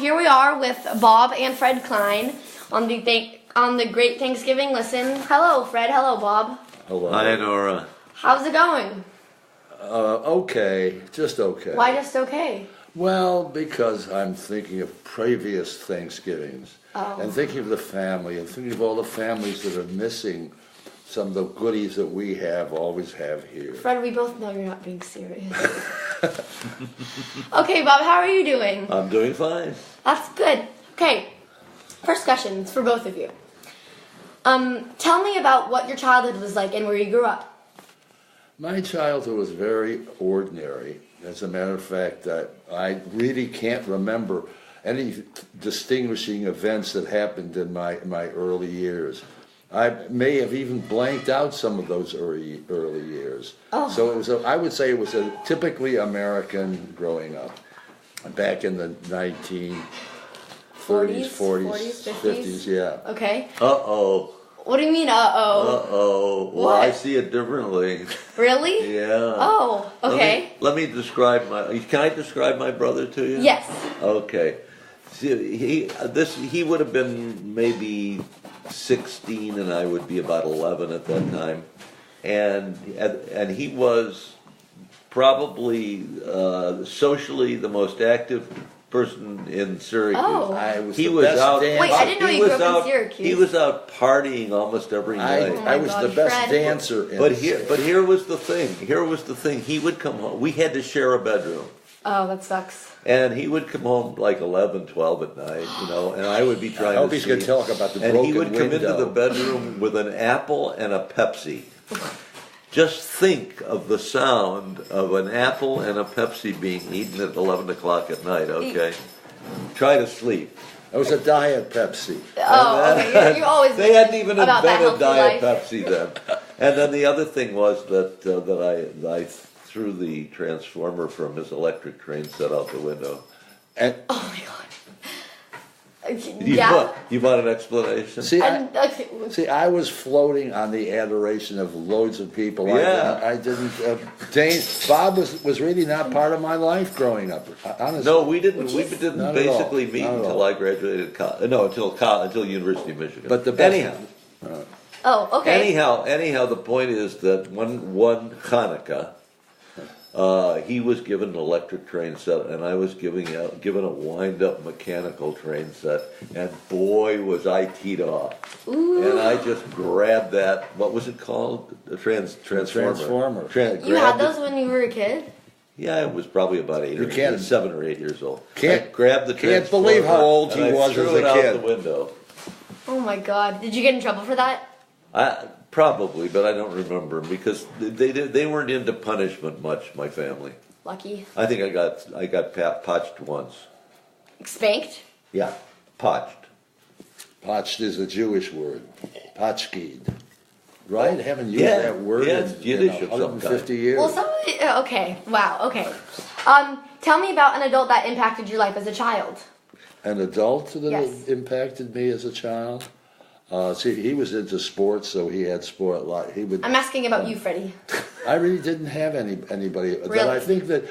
here we are with Bob and Fred Klein on the Great Thanksgiving Listen. Hello, Fred. Hello, Bob. Hello. Hi, Nora. How's it going? Okay, just okay. Why just okay? Well, because I'm thinking of previous Thanksgivings and thinking of the family and thinking of all the families that are missing some of the goodies that we always have here. Fred, we both know you're not being serious. Okay, Bob, how are you doing? I'm doing fine. That's good. Okay, first questions for both of you. Tell me about what your childhood was like and where you grew up. My childhood was very ordinary. As a matter of fact, I really can't remember any distinguishing events that happened in my early years. I may have even blanked out some of those early years. Oh. So it was I would say it was a typically American growing up back in the 1930s, 40s, 50s, yeah. Okay. Uh-oh. What do you mean, uh-oh? Uh-oh. Well, What? I see it differently. Really? Yeah. Oh, okay. Let me describe can I describe my brother to you? Yes. Okay. See, he would have been maybe 16 and I would be about 11 at that time. And he was probably socially the most active person in Syracuse. Oh. He was out. Wait, I didn't know you grew up in Syracuse. He was out partying almost every night. my I was God, the best Fred. dancer in But here was the thing. He would come home. We had to share a bedroom. Oh, that sucks. And he would come home like 11, 12 at night, and I would be trying I hope to he's see going to talk about the broken And he would come into window. the bedroom with an apple and a Pepsi. Just think of the sound of an apple and a Pepsi being eaten at 11 o'clock at night, okay? Try to sleep. It was a Diet Pepsi. Oh, okay. You always They hadn't even about that invented healthy Diet life. Pepsi then. And then the other thing was that I threw the transformer from his electric train set out the window. And Oh my God. Yeah. You want an explanation? see, Okay. I was floating on the adoration of loads of people. Yeah. I didn't. Bob was really not part of my life growing up. Honestly. No, we didn't. We didn't Not at all. basically meet Not at until all. I graduated. Until University of Michigan. But the best, anyhow, Oh, okay. anyhow, the point is that one Hanukkah, he was given an electric train set, and I was given a wind-up mechanical train set, and boy was I teed off. Ooh. And I just grabbed that. What was it called? A transformer. Transformer. You had those when you were a kid? Yeah, I was probably about 7 or 8 years old. Can't- I grabbed the can't believe how old and he I was threw as a it out kid. the window. Oh my God. Did you get in trouble for that? Probably, but I don't remember because they weren't into punishment much. My family. Lucky. I think I got potched once. Spanked? Yeah, potched. Potched is a Jewish word. Potchkid. Right? Haven't used Yeah, that word yeah, in it's Yiddish of some 150 kind. years. Well, somebody. Okay. Wow. Okay. Tell me about an adult that impacted your life as a child. An adult that Yes. impacted me as a child. See, he was into sports, so he had sport a lot. He would. I'm asking about you, Freddie. I really didn't have anybody. That Really? I think that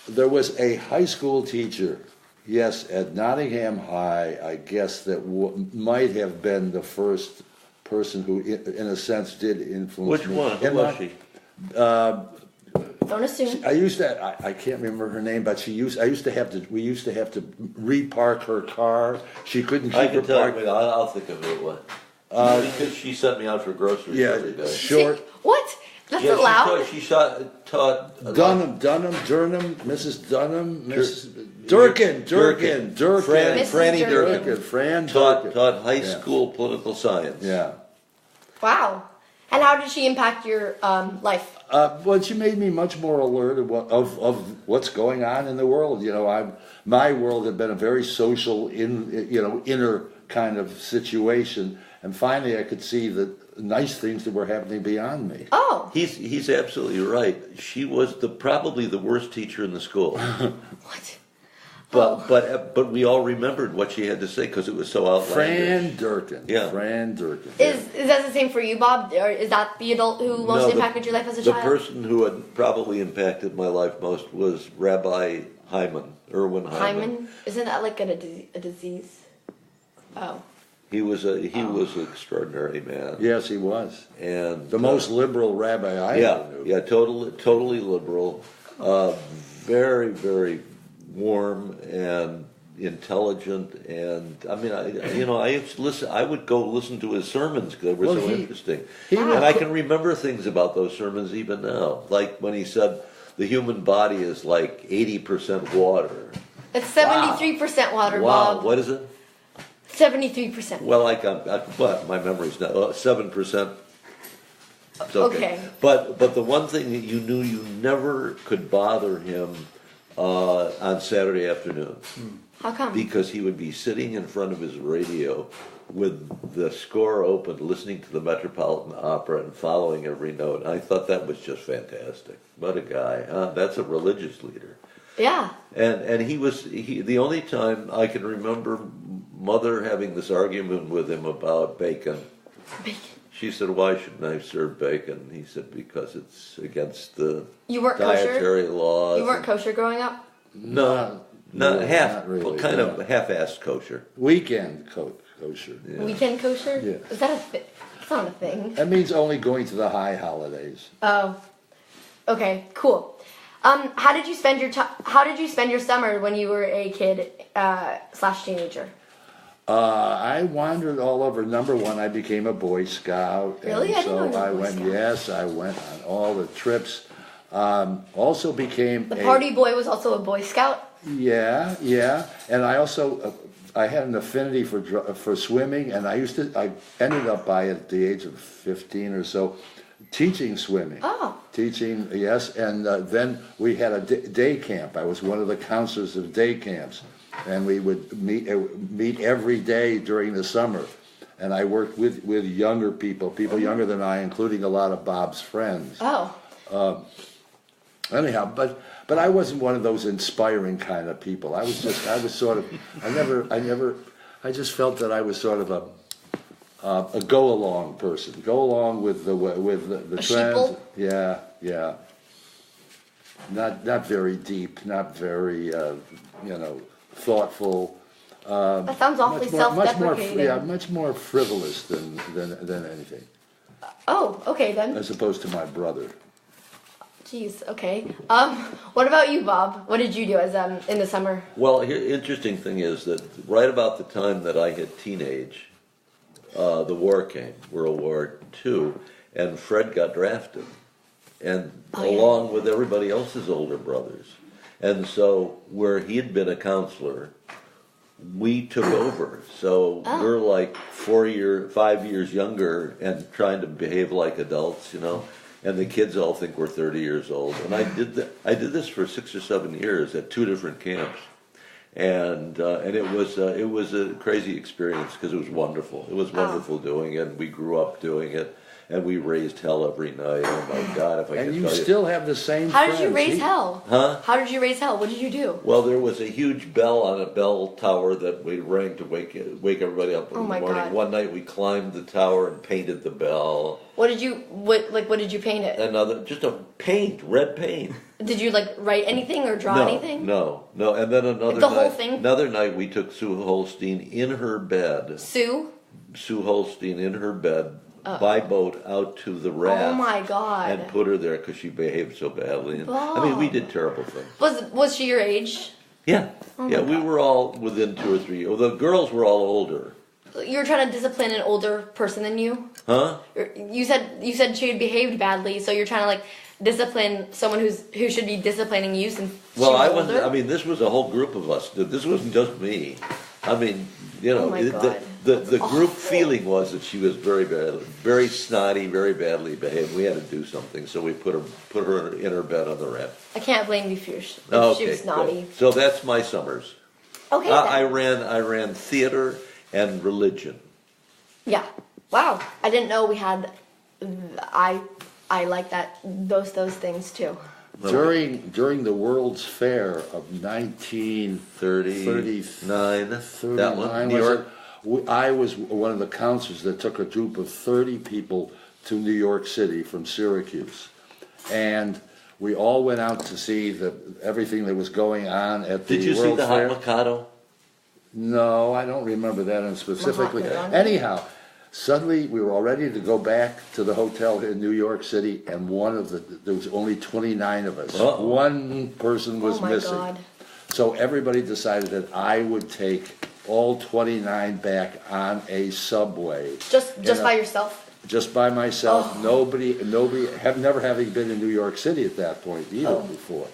there was a high school teacher, yes, at Nottingham High, I guess, that might have been the first person who, in a sense, did influence Which me. one? Who In was my- she? Don't assume. I used to. I can't remember her name, but we used to have to repark her car. She couldn't keep I her can tell parked. you. I'll think of it. What? Because she sent me out for groceries every Yeah, day. short. What? That's Yeah, allowed? she taught. Durham, Mrs. Dunham, Mrs. Durkin. Franny Durkin. Fran Taught Durkin. high Yeah. school political science. Yeah. Wow. And how did she impact your life? Well, she made me much more alert of what's going on in the world. You know, my world had been a very social, inner kind of situation, and finally I could see the nice things that were happening beyond me. Oh. He's absolutely right. She was probably the worst teacher in the school. What? But we all remembered what she had to say because it was so outlandish. Fran Durkin. Yeah. Fran Durkin. Is that the same for you, Bob? Or is that the adult who most impacted your life as a The child? person who had probably impacted my life most was Rabbi Hyman. Irwin Hyman. Hyman? Isn't that like a disease? Oh. He was an extraordinary man. Yes, he was. And The most liberal rabbi I ever knew. yeah, totally liberal. Very, very warm and intelligent, and I mean, I used to listen. I would go listen to his sermons because they were so interesting. And I can remember things about those sermons even now, like when he said the human body is like 80% water. It's 73% water, Wow, Bob. what is it? 73%. Well, but my memory's not 7%. It's Okay. But the one thing that you knew you never could bother him on Saturday afternoons. How come? Because he would be sitting in front of his radio with the score open, listening to the Metropolitan Opera and following every note. I thought that was just fantastic. What a guy, huh? That's a religious leader. Yeah. And he the only time I can remember Mother having this argument with him about bacon. Bacon. She said, "Why shouldn't I serve bacon?" He said, "Because it's against the You weren't dietary kosher? laws." You weren't kosher growing up? No, No, half, not really, well, kind of no. half-assed kosher. Weekend kosher. Yeah. Weekend kosher? Yeah. Is that a thing? It's not a thing. That means only going to the high holidays. Oh. Okay, cool. How did you spend your summer when you were a kid / teenager? I wandered all over. Number one, I became a Boy Scout. Really? And I didn't know you were I a Boy went. Scout. Yes, I went on all the trips. Also became The party boy was also a Boy Scout? Yeah, and I also I had an affinity for swimming, and I ended up at the age of 15 or so teaching swimming. Oh. Teaching, yes, and then we had a day camp. I was one of the counselors of day camps, and we would meet every day during the summer. And I worked with younger people younger than I, including a lot of Bob's friends. Oh. Anyhow, but I wasn't one of those inspiring kind of people. I just felt that I was sort of a go along person. Go along with the trends. Sheeple? Yeah. Not very deep, not very thoughtful. That sounds awfully self-deprecating. Much more frivolous than anything. Oh, okay then. As opposed to my brother. Jeez, okay. What about you, Bob? What did you do as in the summer? Well, interesting thing is that right about the time that I hit teenage, the war came, World War II, and Fred got drafted, and along with everybody else's older brothers. And so where he had been a counselor, we took over. So we're like 5 years younger and trying to behave like adults, And the kids all think we're 30 years old. And I did this for 6 or 7 years at 2 different camps, and it was a crazy experience because it was wonderful. It was wonderful doing it. We grew up doing it, and we raised hell every night. Oh my God! If I And could you tell you. still have the same. How did you friends. raise hell? Huh? How did you raise hell? What did you do? Well, there was a huge bell on a bell tower that we rang to wake everybody up in the morning. God. One night we climbed the tower and painted the bell. What did you paint it? Just a red paint. Did you write anything or draw anything? No. And then whole thing? Another night we took Sue Holstein in her bed. Sue Holstein in her bed by boat out to the raft. Oh my God. And put her there because she behaved so badly. And, I mean, we did terrible things. Was she your age? Yeah. Oh we were all within 2 or 3 years. The girls were all older. You were trying to discipline an older person than you? Huh? You said she had behaved badly, so you're trying to discipline someone who should be disciplining you since Well, she was I wasn't. older? I mean, this was a whole group of us. This wasn't just me. I mean, Oh my God. the group feeling was that she was very snotty, very badly behaved. We had to do something, so we put her in her bed on the raft. I can't blame you if she Okay, was naughty. cool. So that's my summers. Okay. I then. ran theater and religion. Yeah. Wow. I didn't know we had. I like that those things too. During the World's Fair of 1939, that one, New York. I was one of the counselors that took a group of 30 people to New York City from Syracuse, and We all went out to see everything that was going on at the Did you see World's the Fair. hot Mikado? No, I don't remember that specifically. Mahotma Gandhi? Anyhow, suddenly we were all ready to go back to the hotel in New York City, and there was only 29 of us. Uh-oh. One person was Oh my missing. God. So everybody decided that I would take all 29 back on a subway. Just by yourself? Just by myself. Oh. Nobody, never having been in New York City at that point either before.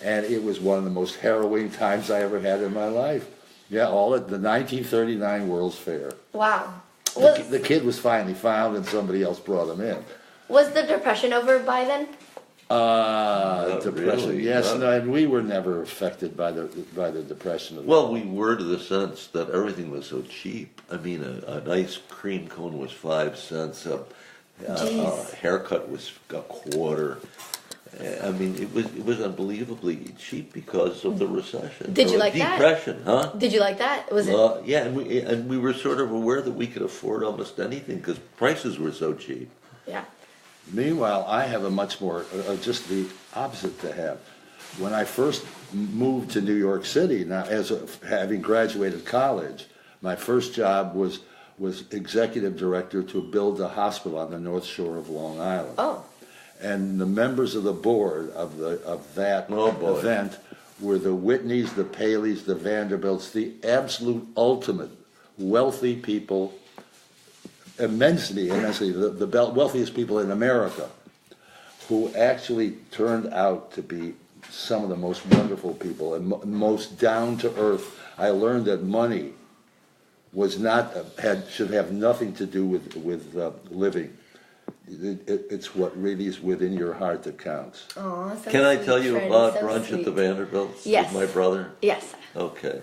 And it was one of the most harrowing times I ever had in my life. Yeah, all at the 1939 World's Fair. Wow. The kid was finally found, and somebody else brought him in. Was the Depression over by then? Depression. Really? Yes, no, and we were never affected by the Depression. Well, we were to the sense that everything was so cheap. I mean, an ice cream cone was 5 cents. A haircut was a quarter. I mean, it was unbelievably cheap because of the recession. Did you Or like that? Depression, huh? Did you like that? Was it? Yeah, and we were sort of aware that we could afford almost anything because prices were so cheap. Yeah. Meanwhile, I have a much more, just the opposite to have. When I first moved to New York City, now having graduated college, my first job was executive director to build a hospital on the North Shore of Long Island. Oh. And the members of the board of that event were the Whitneys, the Paleys, the Vanderbilts, the absolute ultimate wealthy people, immensely, the wealthiest people in America, who actually turned out to be some of the most wonderful people and most down to earth. I learned that money was not should have nothing to do with living. It's what really is within your heart that counts. Oh, so Can I sweet, tell you Fred. about So brunch sweet. at the Vanderbilts Yes. with my brother? Yes. Okay.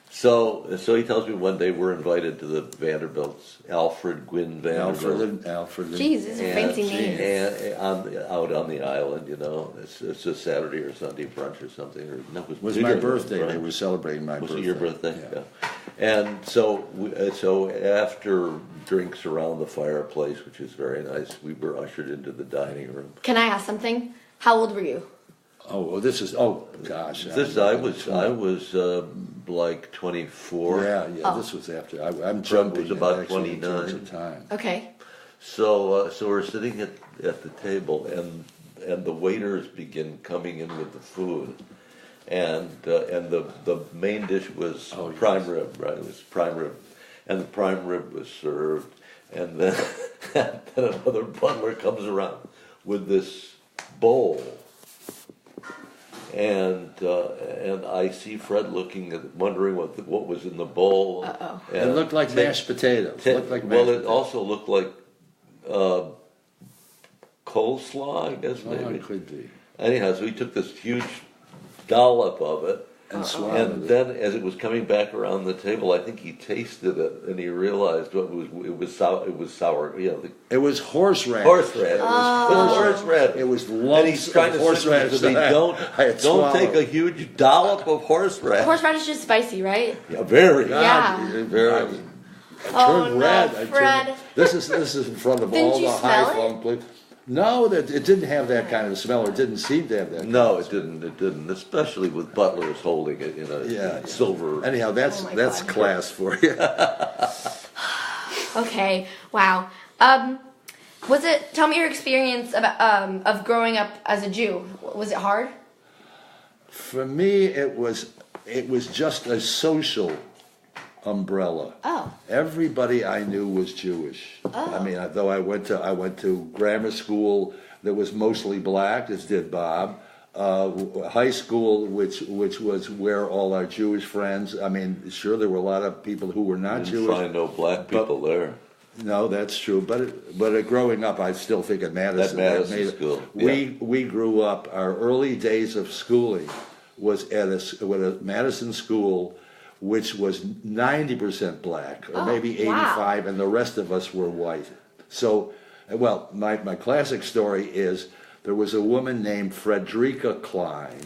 So he tells me one day we're invited to the Vanderbilts, Alfred Gwynn Vanderbilt. Alfred. Jeez, these are fancy names. And out on the island, it's a Saturday or Sunday brunch or something. Or no, It was my birthday. They were celebrating my Was birthday. it your birthday? Yeah. And so after drinks around the fireplace, which is very nice, we were ushered into the dining room. Can I ask something? How old were you? Oh, this is. Oh gosh. I was like 24. Yeah. Oh. This was after. I'm jumping. was about actually in terms 29. of time. Okay. So we're sitting at the table, and the waiters begin coming in with the food, and the main dish was prime rib, right? It was prime rib, and the prime rib was served, and then another butler comes around with this bowl. And I see Fred wondering what was in the bowl. Uh-oh. It looked like mashed potatoes. It also looked like coleslaw, I guess maybe. It could be. Anyhow, so he took this huge dollop of it, And swallowed and it. then as it was coming back around the table, I think he tasted it and he realized it was sour. It was sour. It was horseradish. Horseradish. Horseradish. It was And lumps he's trying of to horseradish. say, that don't I had swallowed. take a huge dollop of horseradish. Horseradish is spicy, right? Yeah, very. Yeah. Very. I turned no, red. Fred. This is in front of Didn't all you the smell high flung plates. No, it didn't have that kind of smell, or it didn't seem to have that. No, it didn't. It didn't. Especially with butlers holding it in a silver. Anyhow, that's Oh my that's God. class for you. Okay. Wow. Tell me your experience of growing up as a Jew. Was it hard? For me, it was just a social umbrella. Oh. Everybody I knew was Jewish. I mean, though I went to grammar school that was mostly black, as did Bob. High school, which was where all our Jewish friends. I mean, sure, there were a lot of people who were not Didn't Jewish. find no black people there. No, that's true. But growing up, I still think at Madison. At Madison School, We grew up. Our early days of schooling was at a Madison school, which was 90% black, or maybe 85, and the rest of us were white. So, well, my classic story is there was a woman named Fred Klein.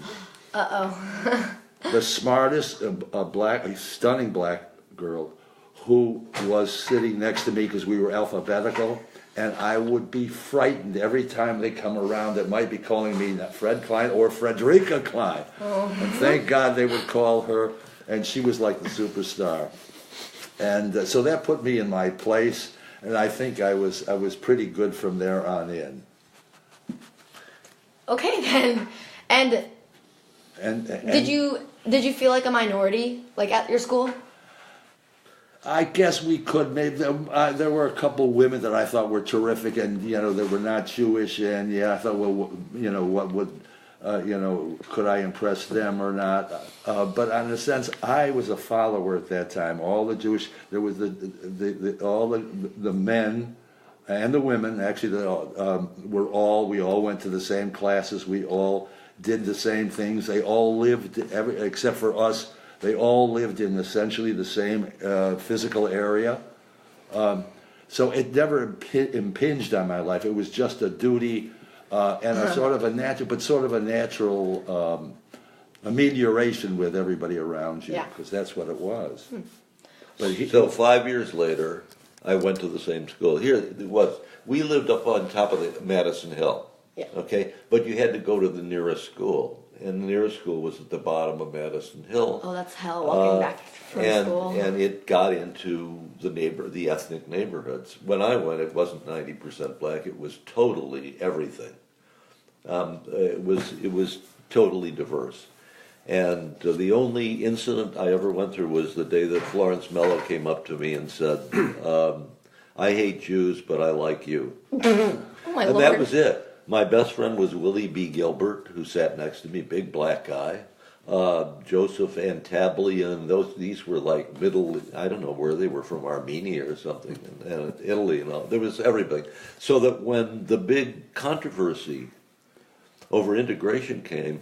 The smartest, a stunning black girl, who was sitting next to me because we were alphabetical, and I would be frightened every time they come around that might be calling me not Fred Klein or Frederica Klein. And thank God they would call her, and she was like the superstar. And so that put me in my place, and I think I was pretty good from there on in. Okay then. And did you feel like a minority, like at your school? I guess we could. Maybe there were a couple women that I thought were terrific, and they were not Jewish, and I thought, well, what would, could I impress them or not? But in a sense, I was a follower at that time. All the Jewish, there was all the men and the women. Actually, we all went to the same classes. We all did the same things. They all lived, except for us. They all lived in essentially the same physical area. So it never impinged on my life. It was just a duty and a sort of a natural amelioration with everybody around you, because that's what it was. So 5 years later, I went to the same school. Here it was. We lived up on top of the Madison Hill. Yeah. Okay, but you had to go to the nearest school, and the nearest school was at the bottom of Madison Hill. Oh, that's hell, walking back from school. And it got into the ethnic neighborhoods. When I went, it wasn't 90% black. It was totally everything. It was totally diverse. And the only incident I ever went through was the day that Florence Mello came up to me and said, "I hate Jews, but I like you." Oh my And Lord. that was it. My best friend was Willie B. Gilbert, who sat next to me, big black guy. Joseph Antablia, these were like I don't know where they were, from Armenia or something, and Italy and all. There was everything. So that when the big controversy over integration came,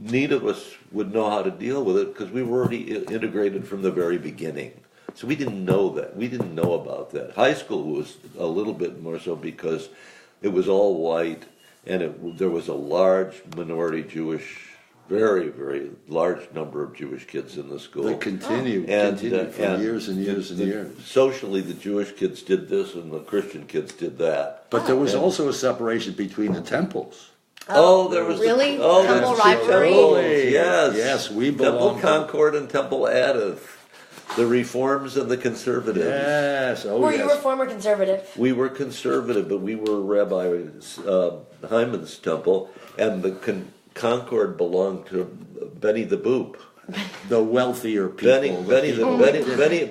neither of us would know how to deal with it, because we were already integrated from the very beginning. So we didn't know that. We didn't know about that. High school was a little bit more so, because it was all white, and there was a large minority Jewish, very, very large number of Jewish kids in the school. They continued for years and years and years. Socially, the Jewish kids did this, and the Christian kids did that. But there was also a separation between the temples. There was really? Temple rivalry? Temples, yes, we belong. Temple Concord and Temple Adif, the Reforms and the Conservatives. Yes, You were former conservative. We were conservative, but we were Rabbi Hyman's temple, and the Concord belonged to Benny the Boop. The wealthier people.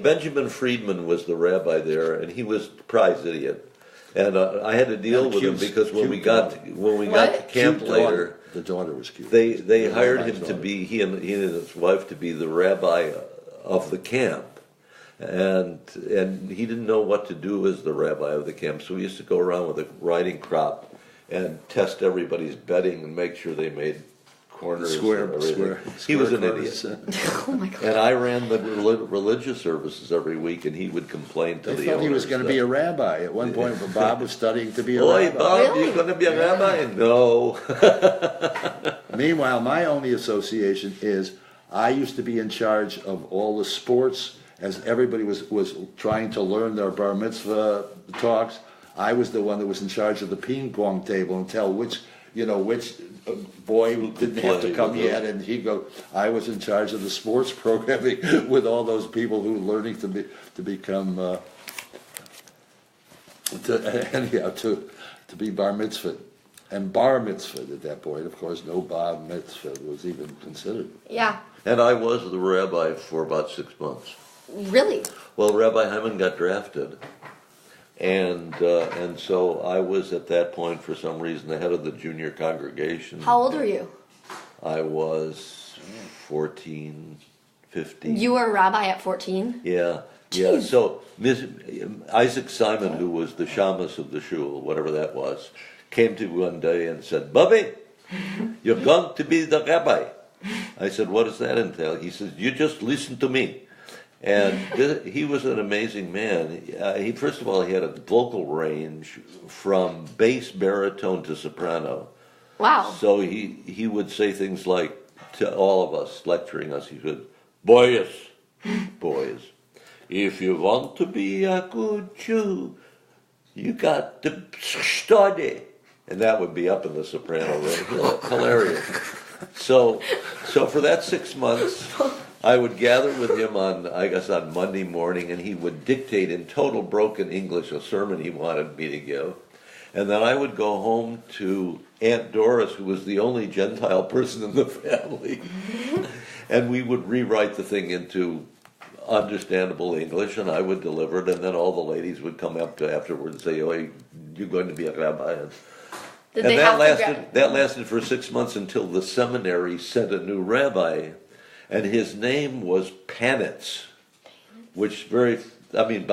Benjamin Friedman was the rabbi there, and he was a prize idiot. And I had to deal with him, because when we got to camp later, the daughter was cute. They hired him to be he and his wife to be the rabbi of the camp, and he didn't know what to do as the rabbi of the camp, so he used to go around with a riding crop and test everybody's bedding and make sure they made corners. Square. He was an idiot. Oh my God. And I ran the religious services every week, and he would complain to They the thought owners. he was going to be a rabbi. At one point, Bob was studying to be a Boy, rabbi. Bob, Really? you're going to be a rabbi? No. Meanwhile, my only association is I used to be in charge of all the sports, as everybody was trying to learn their bar mitzvah talks. I was the one that was in charge of the ping pong table and tell which boy didn't have to come yet, and he'd go. I was in charge of the sports programming with all those people who were learning to become to be bar mitzvah. And bar mitzvah at that point, of course, no bar mitzvah was even considered. Yeah. And I was the rabbi for about 6 months. Really? Well, Rabbi Hyman got drafted, and so I was at that point, for some reason, the head of the junior congregation. How old were you? I was 14, 15. You were a rabbi at 14? Yeah. Jeez. So Isaac Simon, who was the shamus of the shul, whatever that was, came to me one day and said, "Bubby, you're going to be the rabbi." I said, "What does that entail?" He says, "You just listen to me." And he was an amazing man. First of all, he had a vocal range from bass baritone to soprano. Wow. So he would say things like, to all of us, lecturing us, he said, boys, if you want to be a good Jew, you got to study. And that would be up in the soprano room. Hilarious. So for that 6 months, I would gather with him on Monday morning, and he would dictate in total broken English a sermon he wanted me to give. And then I would go home to Aunt Doris, who was the only Gentile person in the family, and we would rewrite the thing into understandable English, and I would deliver it, and then all the ladies would come up to afterwards and say, "Oh, you're going to be a rabbi." Did And they that have to lasted lasted for 6 months until the seminary sent a new rabbi, and his name was Panitz, which by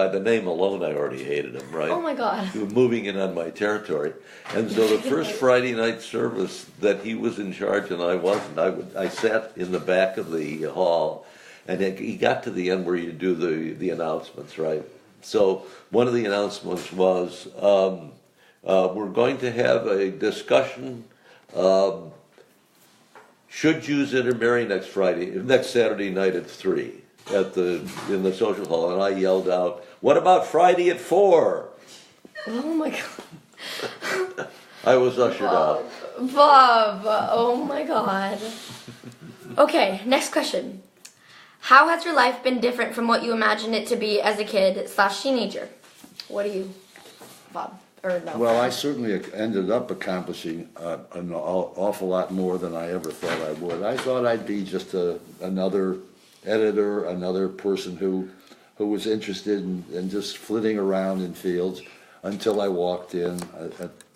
the name alone I already hated him, right? Oh my God. He was moving in on my territory. And so the first Friday night service that he was in charge and I wasn't, I sat in the back of the hall, and he got to the end where you do the announcements, right? So one of the announcements was, we're going to have a discussion, should Jews intermarry next Saturday night at 3 in the social hall, and I yelled out, "What about Friday at 4?" Oh my God. I was ushered out. Bob, oh my God. Okay, next question. How has your life been different from what you imagined it to be as a kid/teenager? What do you, Bob? Or no? Well, I certainly ended up accomplishing an awful lot more than I ever thought I would. I thought I'd be just another editor, another person who was interested in just flitting around in fields, until I walked in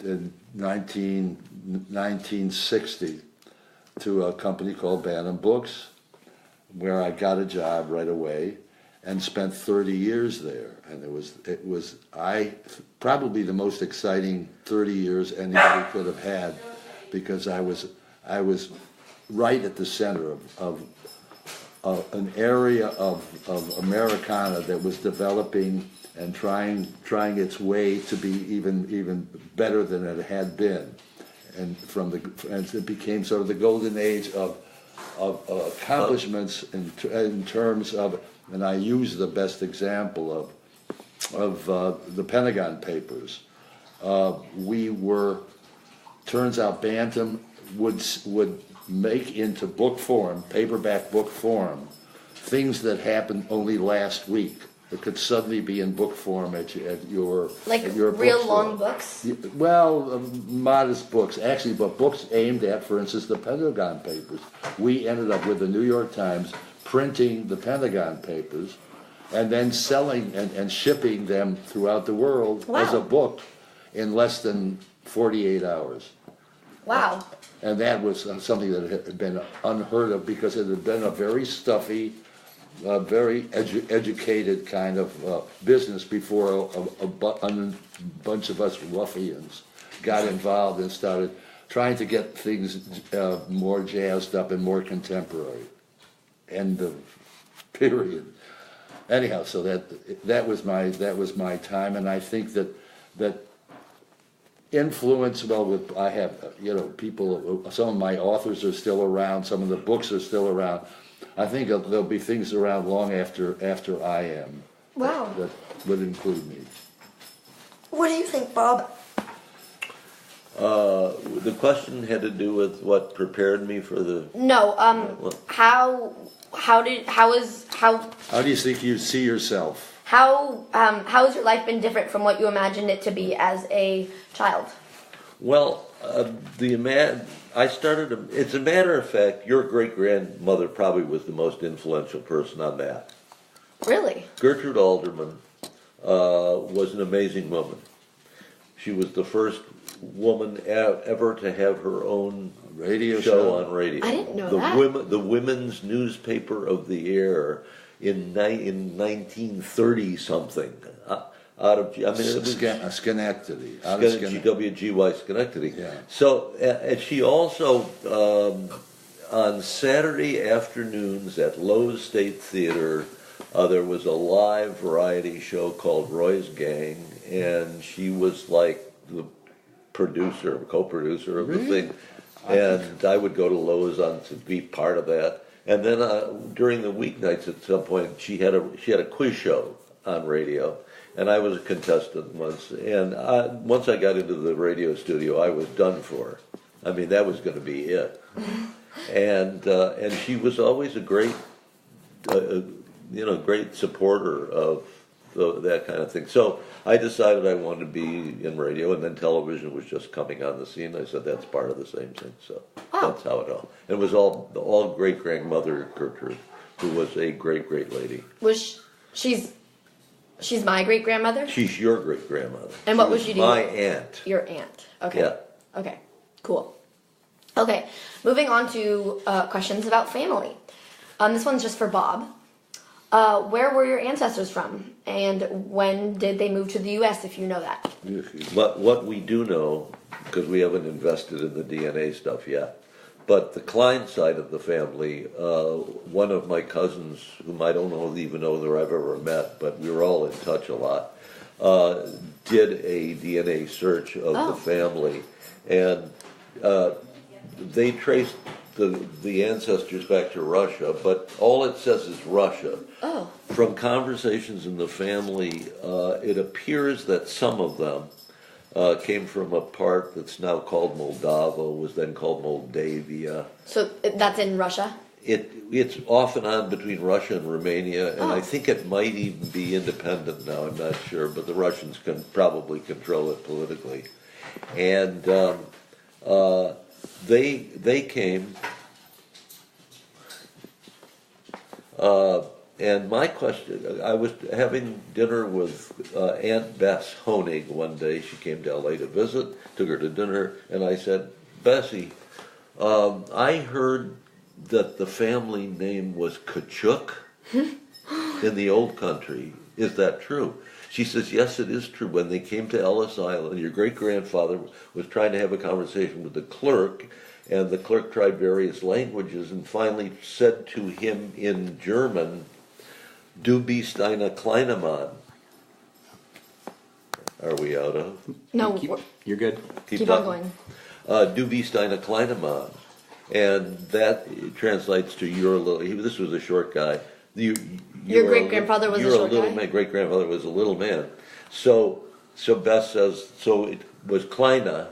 1960 to a company called Bantam Books, where I got a job right away and spent 30 years there. And it was probably the most exciting 30 years anybody could have had, because I was right at the center of an area of Americana that was developing and trying its way to be even better than it had been, and it became sort of the golden age of accomplishments in terms of, and I use the best example of the Pentagon Papers. Turns out Bantam would make into book form, paperback book form, things that happened only last week. It could suddenly be in book form at your real bookstore. long books? Well, modest books, actually, but books aimed at, for instance, the Pentagon Papers. We ended up with the New York Times printing the Pentagon Papers and then selling and shipping them throughout the world as a book in less than 48 hours. Wow. And that was something that had been unheard of, because it had been a very stuffy, very educated kind of business before a bunch of us ruffians got involved and started trying to get things more jazzed up and more contemporary. End of period. Anyhow, so that was my time, and I think that influence. Well, I have people. Some of my authors are still around. Some of the books are still around. I think there'll be things around long after I am. Wow. That would include me. What do you think, Bob? The question had to do with what prepared me for the. No. How do you think you see yourself? How has your life been different from what you imagined it to be as a child? Well, I started. It's a matter of fact, your great grandmother probably was the most influential person on that. Really? Gertrude Alderman was an amazing woman. She was the first woman ever to have her own radio show on radio. I didn't know that. The Women's Newspaper of the Air in 1930 something. Out of Schenectady. GWGY Schenectady. Yeah. So, and she also, on Saturday afternoons at Lowe's State Theater, there was a live variety show called Roy's Gang, and she was like the co-producer of the thing. And I would go to Lowe's to be part of that. And then during the weeknights at some point, she had a quiz show on radio. and I was a contestant once. And once I got into the radio studio, I was done for. I mean, that was going to be it. And she was always a great, great supporter of that kind of thing. So I decided I wanted to be in radio, and then television was just coming on the scene. I said that's part of the same thing. So that's how it all. It was all great grandmother Gertrude, who was a great lady. She's my great grandmother. She's your great grandmother. And what was she doing? My aunt. Your aunt. Okay. Yeah. Okay. Cool. Okay. Moving on to questions about family. This one's just for Bob. Where were your ancestors from, and when did they move to the U.S., if you know that? But what we do know, because we haven't invested in the DNA stuff yet, but the Klein side of the family, one of my cousins, whom I don't even know that I've ever met, but we were all in touch a lot, did a DNA search of the family, and they traced the ancestors back to Russia, but all it says is Russia. Oh. From conversations in the family, it appears that some of them came from a part that's now called Moldova, was then called Moldavia. So that's in Russia? It's off and on between Russia and Romania, and I think it might even be independent now, I'm not sure, but the Russians can probably control it politically. And they came, and my question, I was having dinner with Aunt Bess Honig one day. She came to LA to visit, took her to dinner, and I said, Bessie, I heard that the family name was Kachuk in the old country. Is that true? She says, yes, it is true. When they came to Ellis Island, your great-grandfather was trying to have a conversation with the clerk, and the clerk tried various languages and finally said to him in German, Du bist eine kleine Mann. Are we out of? No. You're good. Keep on going. Du bist eine kleine Mann. And that translates to you're a little, this was a short guy. Your great-grandfather was a short guy? My great-grandfather was a little man. So Beth says, so it was Kleine,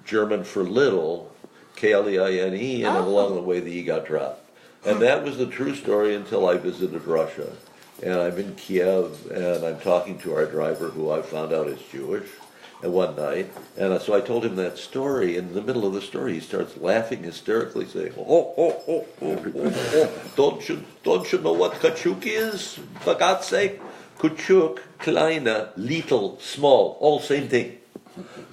German for little, Kleine, and along the way the E got dropped. And that was the true story until I visited Russia. And I'm in Kiev, and I'm talking to our driver, who I found out is Jewish, and one night. And so I told him that story. In the middle of the story, he starts laughing hysterically, saying, oh, don't you know what Kachuk is? For God's sake, Kachuk, Kleine, little, small, all same thing.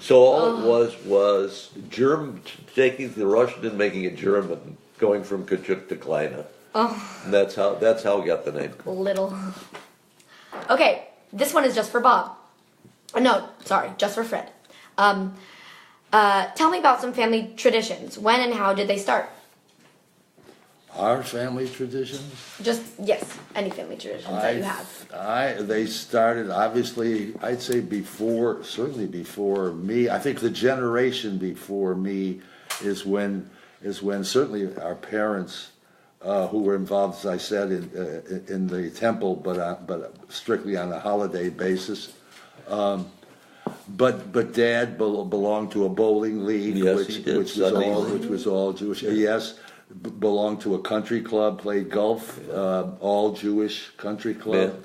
So all it was German, taking the Russian and making it German, going from Kachuk to Kleine. Oh. And that's how we got the name. Little. Okay, this one is just for Bob. No, sorry, just for Fred. Tell me about some family traditions. When and how did they start? Our family traditions? Just, yes, any family traditions that you have. They started, obviously, I'd say certainly before me. I think the generation before me is when certainly our parents, who were involved, as I said, in the temple, but strictly on a holiday basis. But Dad belonged to a bowling league, yes, which was all Jewish. Yes, belonged to a country club, played golf, all Jewish country club.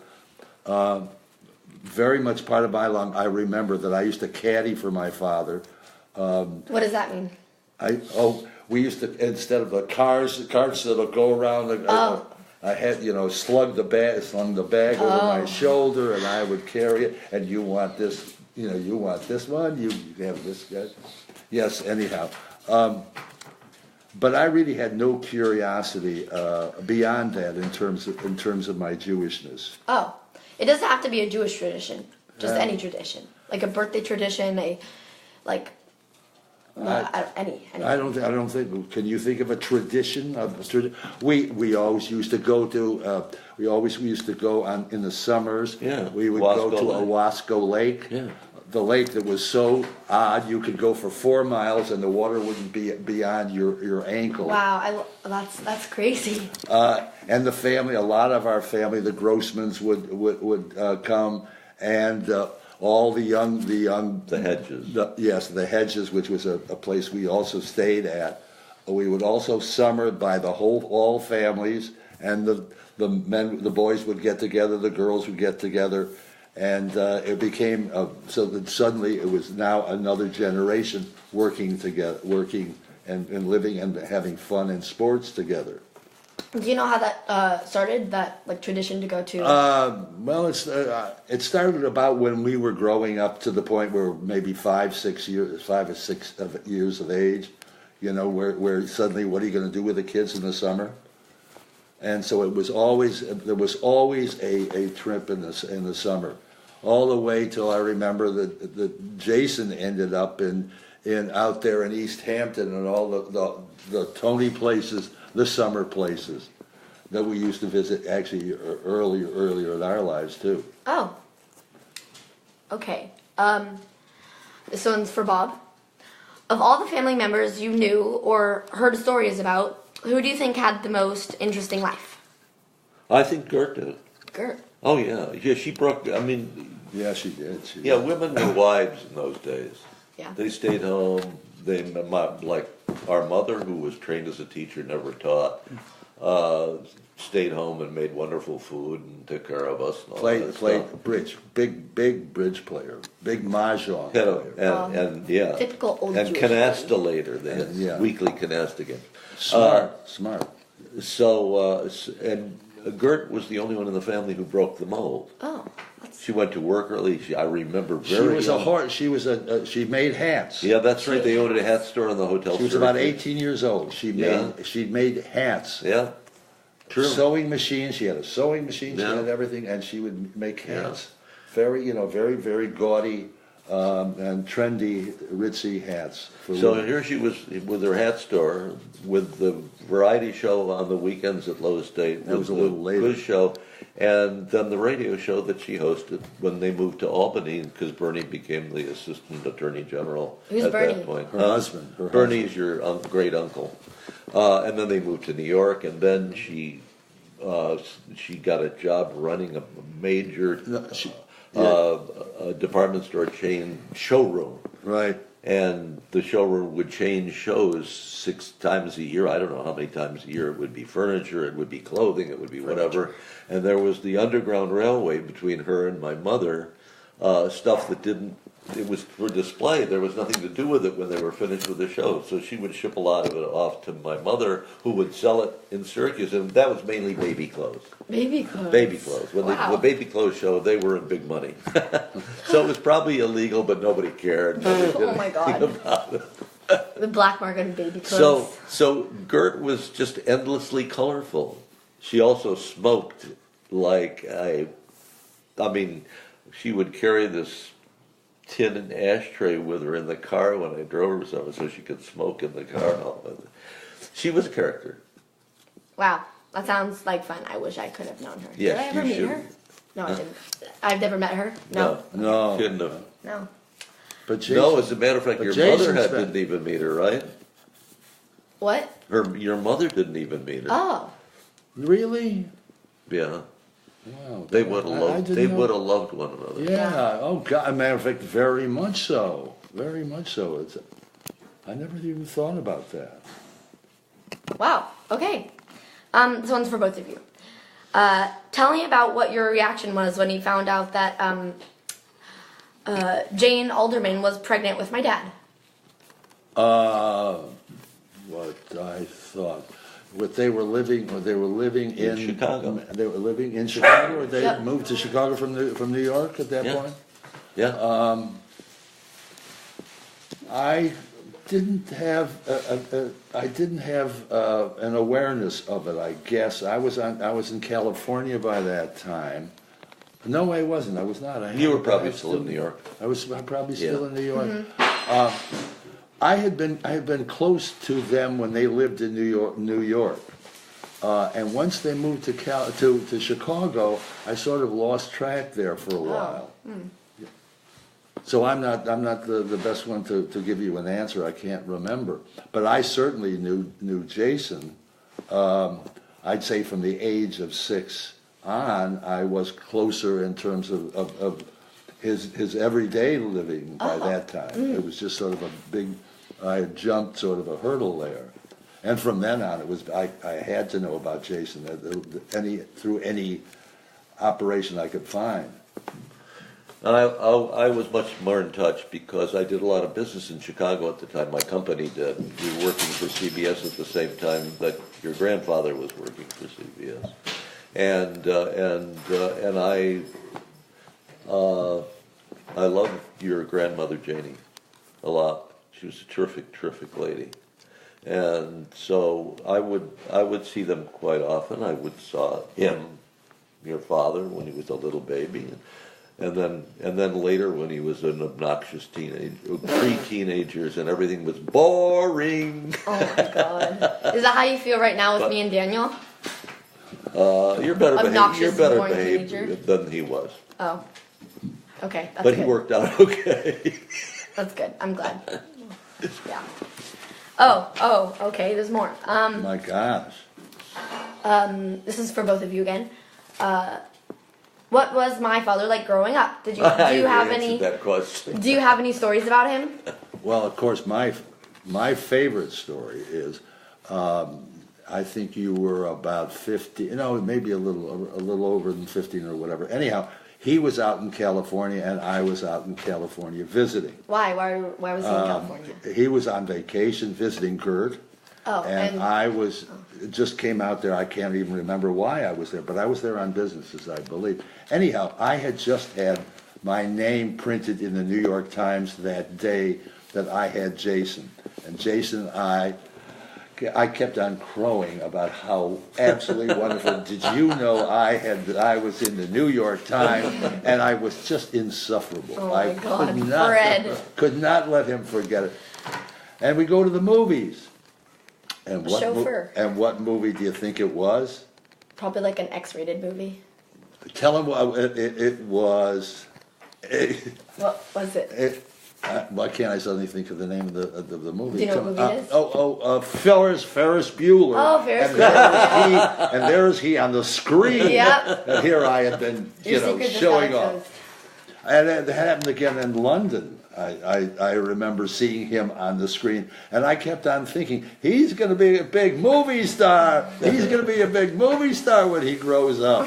Yeah. Very much part of my life. I remember that I used to caddy for my father. What does that mean? We used to, instead of the cars that'll go around. I had, slung the bag over my shoulder, and I would carry it. And you want this, you want this one. You have this guy. Yes. Anyhow, but I really had no curiosity beyond that in terms of my Jewishness. Oh, it doesn't have to be a Jewish tradition. Just any tradition, like a birthday tradition, any. I don't think. Can you think of a tradition? We always used to go to. We used to go in the summers. Yeah. We would Wasco go to Lake. Owasco Lake. Yeah. The lake that was so odd, you could go for 4 miles and the water wouldn't be beyond your ankle. Wow, that's crazy. And the family, a lot of our family, the Grossmans would come, and all the young The Hedges. Yes, the Hedges, which was a place we also stayed at. We would also summer by all families, and the boys would get together, the girls would get together, and it became so that suddenly it was now another generation working together, and living and having fun and sports together. Do you know how that started? That like tradition to go to? Well, it started about when we were growing up to the point where maybe 5 or 6 years of age. You know, where suddenly, what are you going to do with the kids in the summer? And so there was always a trip in the summer, all the way till I remember that Jason ended up in out there in East Hampton and all the Tony places, the summer places that we used to visit actually earlier in our lives too. Oh. Okay. This one's for Bob. Of all the family members you knew or heard stories about, who do you think had the most interesting life? I think Gert did. Gert. Oh yeah, she broke. I mean, Yeah, she did. women were wives in those days. Yeah. They stayed home. Like our mother, who was trained as a teacher, never taught. Stayed home and made wonderful food and took care of us. And all that Played stuff. bridge, big bridge player, big mahjong And, player. and yeah, Typical old and Jewish canasta later. They had Yeah. weekly canasta games. Smart. So and Gert was the only one in the family who broke the mold. Oh. That's... She went to work early. I remember She very. was young. She made hats. Yeah, that's right. They owned a hat store in the hotel. She was about 18 years old. She made hats. Yeah, true. Sewing machine. She had a sewing machine. Yeah. She had everything, and she would make hats. Very, very gaudy and trendy, ritzy hats. So here she was with her hat store, with the variety show on the weekends at Low State. That was a the little later. Quiz show, and then the radio show that she hosted when they moved to Albany, because Bernie became the assistant attorney general Who's at Bernie? that point. Her husband. Bernie's your great uncle, and then they moved to New York, and then she got a job running a major a department store chain showroom. Right. And the showroom would change shows 6 times a year. I don't know how many times a year. It would be furniture, it would be clothing, it would be whatever. And there was the Underground Railway between her and my mother, stuff that it was for display. There was nothing to do with it when they were finished with the show. So she would ship a lot of it off to my mother, who would sell it in Syracuse. And that was mainly baby clothes. Baby clothes. Baby clothes. When Wow. the baby clothes show, they were in big money. So it was probably illegal, but nobody cared. Nobody did Oh my God. anything about it. The black market on baby clothes. So Gert was just endlessly colorful. She also smoked like I mean, she would carry this tin and ashtray with her in the car when I drove her somewhere so she could smoke in the car and all that. She was a character. Wow. That sounds like fun. I wish I could have known her. Yes, Did I ever you meet should. her? No, I didn't. I've never met her. No. No. Couldn't have. No. But Jason, No, as a matter of fact, but your Jason's mother been- didn't even meet her, right? What? Your mother didn't even meet her. Oh. Really? Yeah. Wow. They would have I loved. didn't They know- would have loved one another. Yeah. Oh God. As a matter of fact, very much so. Very much so. I never even thought about that. Wow. Okay. This one's for both of you. Tell me about what your reaction was when you found out that Jane Alderman was pregnant with my dad. What I thought. They were living in Chicago. They were living in Chicago, or they Yep. moved to Chicago from New York at that Yeah. point. Yeah. I didn't have an awareness of it. I guess I was in California by that time. No, I wasn't. I was not. You were probably still in New York. I was probably still Yeah. in New York. I had been close to them when they lived in New York, and once they moved to Chicago, I sort of lost track there for a while. So I'm not the best one to give you an answer. I can't remember, but I certainly knew Jason. I'd say from the age of 6 on, I was closer in terms of his everyday living by that time. It was just sort of a big, I had jumped sort of a hurdle there. And from then on, it was I had to know about Jason through any operation I could find. I was much more in touch because I did a lot of business in Chicago at the time. My company did. We were working for CBS at the same time that your grandfather was working for CBS, and I love your grandmother Janie a lot. She was a terrific lady, and so I would see them quite often. I would saw him, your father, when he was a little baby. And then later when he was an obnoxious pre-teenagers and everything was boring. Oh my God! Is that how you feel right now with me and Daniel? You're better boring behaved teenager? than he was. Oh, okay. That's But good. he worked out okay. That's good. I'm glad. Yeah. Oh, okay. There's more. My gosh. This is for both of you again. What was my father like growing up? Do you have any? That question. Do you have any stories about him? Well, of course, my favorite story is, I think you were about 50, maybe a little over than 15 or whatever. Anyhow, he was out in California and I was out in California visiting. Why? Why was he in California? He was on vacation visiting Gert. Oh, and I just came out there. I can't even remember why I was there, but I was there on business, I believe. Anyhow, I had just had my name printed in the New York Times that day that I had Jason. And Jason and I kept on crowing about how absolutely wonderful. Did you know I was in the New York Times, and I was just insufferable. Oh my God, Fred. Could not let him forget it. And we go to the movies. And what movie do you think it was? Probably like an X-rated movie. Tell him what it was. What was it? Why can't I suddenly think of the name of the movie? Do you know what movie it is? Ferris Bueller. Oh, Ferris Bueller. And there's he on the screen. Yep. And here I had been, showing off. And it happened again in London. I remember seeing him on the screen, and I kept on thinking, he's going to be a big movie star. He's going to be a big movie star when he grows up.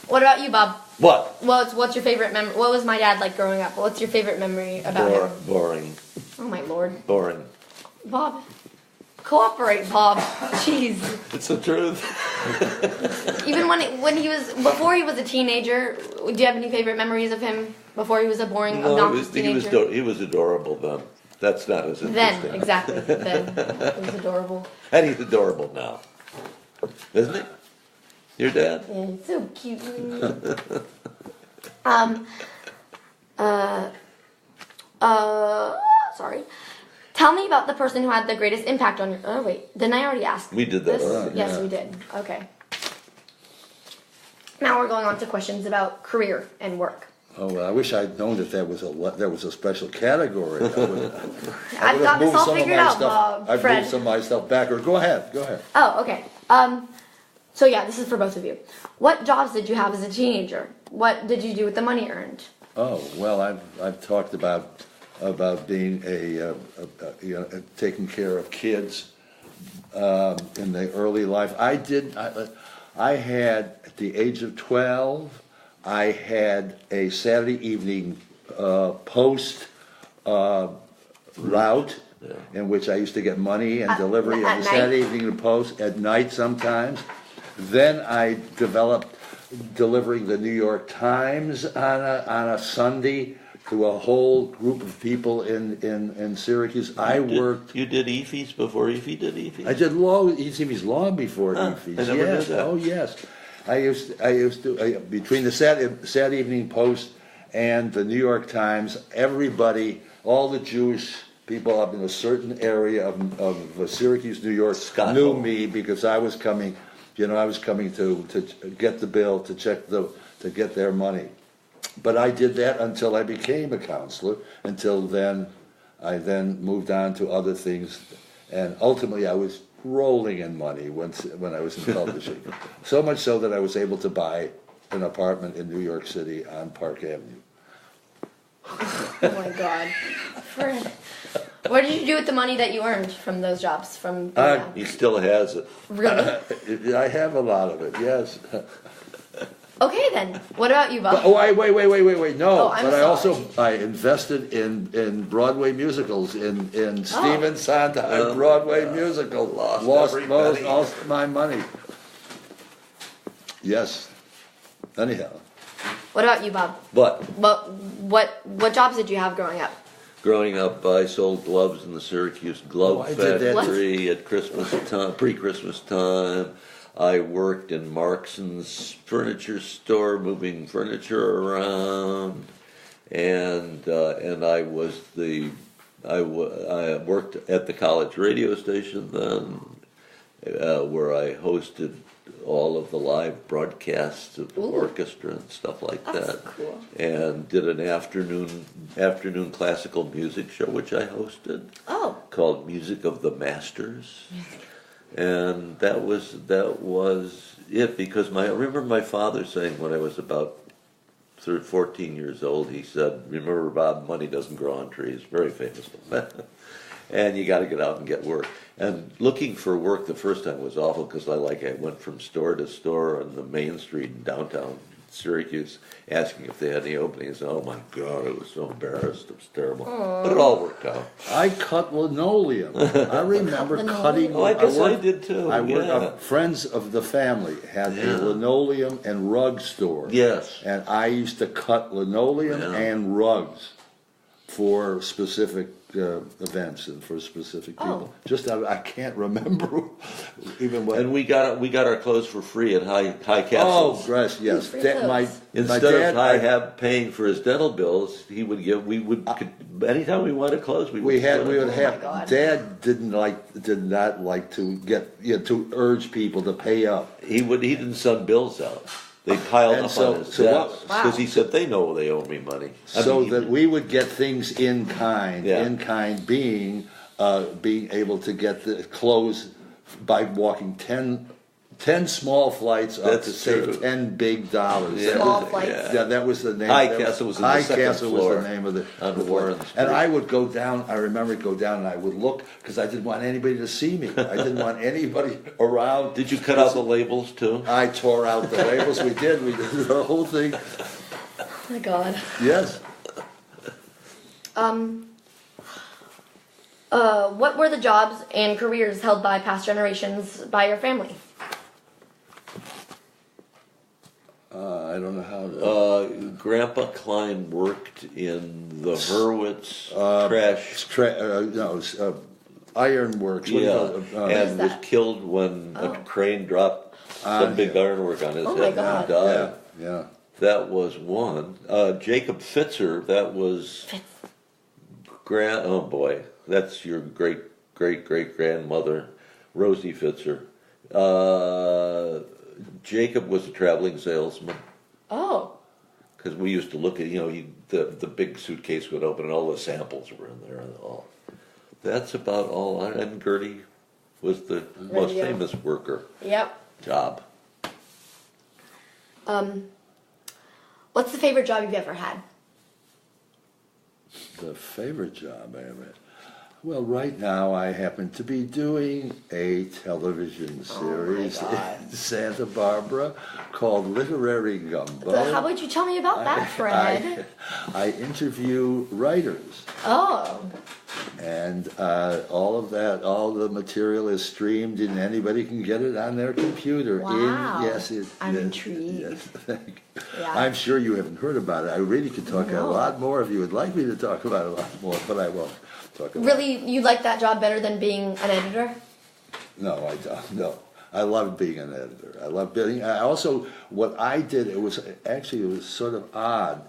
What about you, Bob? What? What's your favorite memory? What was my dad like growing up? What's your favorite memory about him? Boring. Oh my Lord. Boring. Bob, cooperate, Bob. Jeez. It's the truth. Even before he was a teenager, do you have any favorite memories of him before he was a boring, obnoxious teenager? He was adorable then. That's not as interesting. Then, exactly. Then he was adorable. And he's adorable now, isn't he? Your dad? Yeah, he's so cute. Sorry. Tell me about the person who had the greatest impact on your... Oh, wait. Didn't I already ask We did that. this? Yes, we did. Okay. Now we're going on to questions about career and work. Oh, well, I wish I'd known that was a special category. I've got this all figured out, Bob. I've Fred. moved some of my stuff backward. Go ahead. Oh, okay. So yeah, this is for both of you. What jobs did you have as a teenager? What did you do with the money earned? Oh, well, I've talked about being taking care of kids in the early life. I had at the age of 12. I had a Saturday evening post route in which I used to get money and delivery on the Saturday evening post at night sometimes. Then I developed delivering the New York Times on a Sunday to a whole group of people in Syracuse. You did EFES before EFE did EFES? I did EFES long before EFES. I never knew that. Oh yes. I used to between the Saturday Evening Post and the New York Times, everybody, all the Jewish people up in a certain area of Syracuse, New York, knew me because I was coming. I was coming to get the bill, to get their money. But I did that until I became a counselor. Until then, I then moved on to other things, and ultimately I was rolling in money when I was in publishing. So much so that I was able to buy an apartment in New York City on Park Avenue. Oh my God. Fred. What did you do with the money that you earned from those jobs? He still has it. Really? I have a lot of it, yes. Okay then. What about you, Bob? Oh, wait. No, Oh, I'm but sorry. I invested in Broadway musicals, in Stephen Sondheim Broadway musical. Lost my money. Yes. Anyhow. What about you, Bob? But What jobs did you have growing up? growing up, I sold gloves in the Syracuse Glove I did that Factory at Christmas time, pre-Christmas time. I worked in Markson's furniture store, moving furniture around, and I worked at the college radio station then, where I hosted all of the live broadcasts of the orchestra and stuff like That's that. cool. And did an afternoon classical music show which I hosted. Oh. Called Music of the Masters. And that was it, because I remember my father saying when I was about 14 years old, he said, "Remember, Bob, money doesn't grow on trees." Very famous. And you got to get out and get work. And looking for work the first time was awful, because I went from store to store on the main street in downtown Syracuse, asking if they had any openings. Oh my God, I was so embarrassed. It was terrible. Aww. But it all worked out. I cut linoleum. I remember cutting. Oh, I guess I did too. I worked. Friends of the family had a linoleum and rug store. Yes. And I used to cut linoleum and rugs for specific events and for specific people. I can't remember even what. And we got our clothes for free at High Castle. Oh, yes. Free My Instead dad, of High paying for his dental bills, he would give. Anytime we wanted clothes, we would have. God. Dad did not like to get to urge people to pay up. He didn't send bills out. They piled up on his desk because he said they know they owe me money. That we would get things in kind. Yeah. In kind being able to get the clothes by walking 10 small flights up That's to save true. $10 big. Small flights. Yeah, that was the name. High Castle was in the second floor was the name of the on Warren Street. And I would go down. I remember go down and I would look because I didn't want anybody to see me. I didn't want anybody around. Did you cut out the labels too? I tore out the labels. We did the whole thing. Oh my God. Yes. What were the jobs and careers held by past generations by your family? I don't know how to. Grandpa Klein worked in the Hurwitz trash. Ironworks. And was killed when a crane dropped some big ironwork on his Oh head my God. and died. Yeah. That was one. Jacob Fitzer, that was oh boy, that's your great grandmother, Rosie Fitzer. Jacob was a traveling salesman. Oh. Because we used to look at, the big suitcase would open and all the samples were in there and all. That's about all. And Gertie was the most famous worker. Yep. Job. What's the favorite job you've ever had? The favorite job I ever had. Well, right now I happen to be doing a television series in Santa Barbara called Literary Gumbo. How would you tell me about that, Fred? I interview writers. Oh. And all the material is streamed and anybody can get it on their computer. Wow. I'm intrigued. Yes, thank you. Yeah. I'm sure you haven't heard about it. I really could talk a lot more if you would like me to talk about it a lot more, but I won't talk about it. Really, you like that job better than being an editor? No, I don't. No. I loved being an editor. I loved being. What I did, it was sort of odd.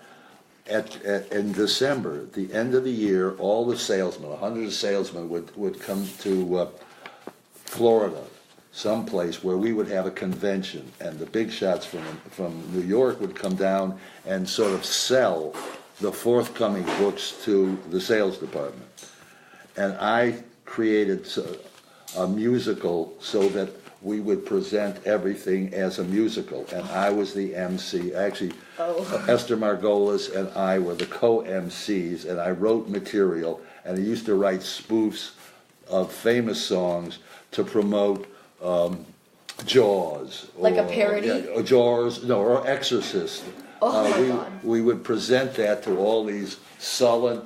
In December, at the end of the year, all the salesmen, 100 salesmen, would come to Florida, someplace where we would have a convention, and the big shots from New York would come down and sort of sell the forthcoming books to the sales department. And I created a musical so that we would present everything as a musical, and I was the MC. Actually, Esther Margolis and I were the co-MCs, and I wrote material, and I used to write spoofs of famous songs to promote Jaws. Like a parody? Yeah, Jaws, no, or Exorcist. Oh my God. We would present that to all these sullen,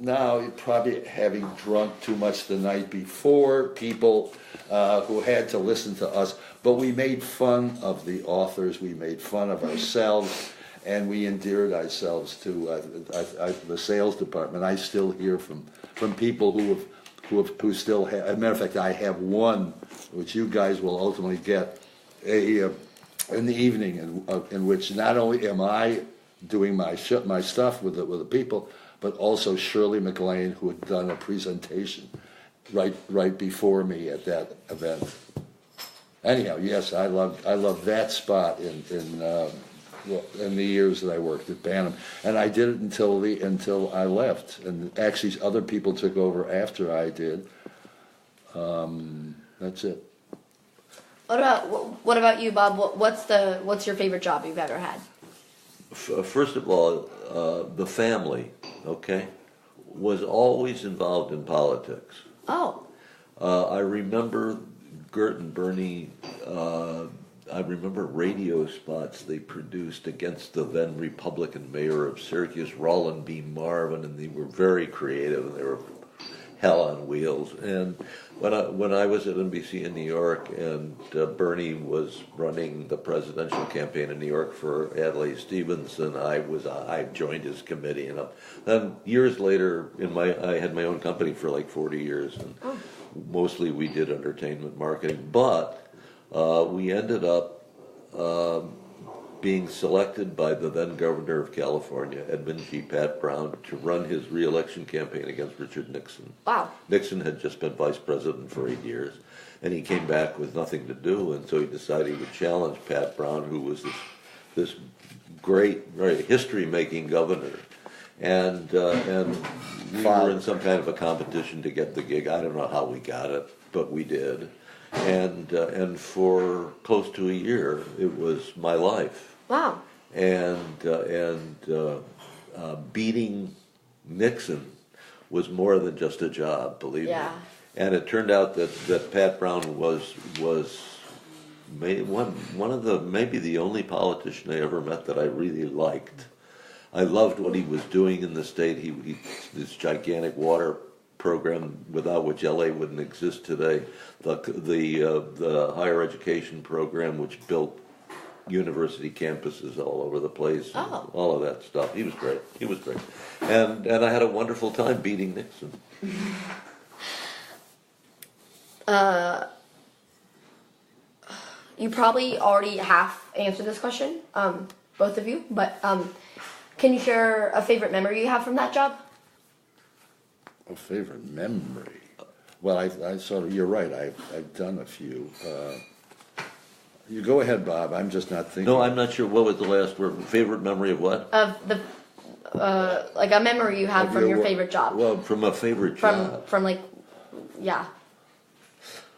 now probably having drunk too much the night before, people who had to listen to us. But we made fun of the authors, we made fun of ourselves, and we endeared ourselves to the sales department. I still hear from people who still have. As a matter of fact, I have one, which you guys will ultimately get, in the evening, in which not only am I doing my stuff with the people, but also Shirley MacLaine, who had done a presentation right before me at that event. Anyhow, yes, I loved that spot in the years that I worked at Bantam, and I did it until I left, and actually other people took over after I did. That's it. What about you, Bob? What's your favorite job you've ever had? First of all, the family, okay, was always involved in politics. Oh. I remember Gert and Bernie, I remember radio spots they produced against the then Republican mayor of Syracuse, Roland B. Marvin, and they were very creative, and they were hell on wheels. And when I was at NBC in New York, and Bernie was running the presidential campaign in New York for Adlai Stevenson, I joined his committee, and then years later, I had my own company for like 40 years, and mostly we did entertainment marketing, but we ended up being selected by the then governor of California, Edmund G. Pat Brown, to run his re-election campaign against Richard Nixon. Wow. Nixon had just been vice president for 8 years, and he came back with nothing to do, and so he decided he would challenge Pat Brown, who was this great, very history-making governor. And we were in some kind of a competition to get the gig. I don't know how we got it, but we did. And for close to a year, it was my life. Wow. And beating Nixon was more than just a job, believe me. And it turned out that Pat Brown was one of maybe the only politician I ever met that I really liked. I loved what he was doing in the state. He this gigantic water program without which LA wouldn't exist today. The higher education program, which built university campuses all over the place, and all of that stuff. He was great. And I had a wonderful time beating Nixon. You probably already half answered this question, both of you, but can you share a favorite memory you have from that job? A favorite memory? Well, I sort of, you're right, I've done a few. You go ahead, Bob, I'm just not thinking. No, I'm not sure. What was the last word? Favorite memory of what? Of the, like a memory you have from your favorite job. Well, from a favorite job. From like, yeah.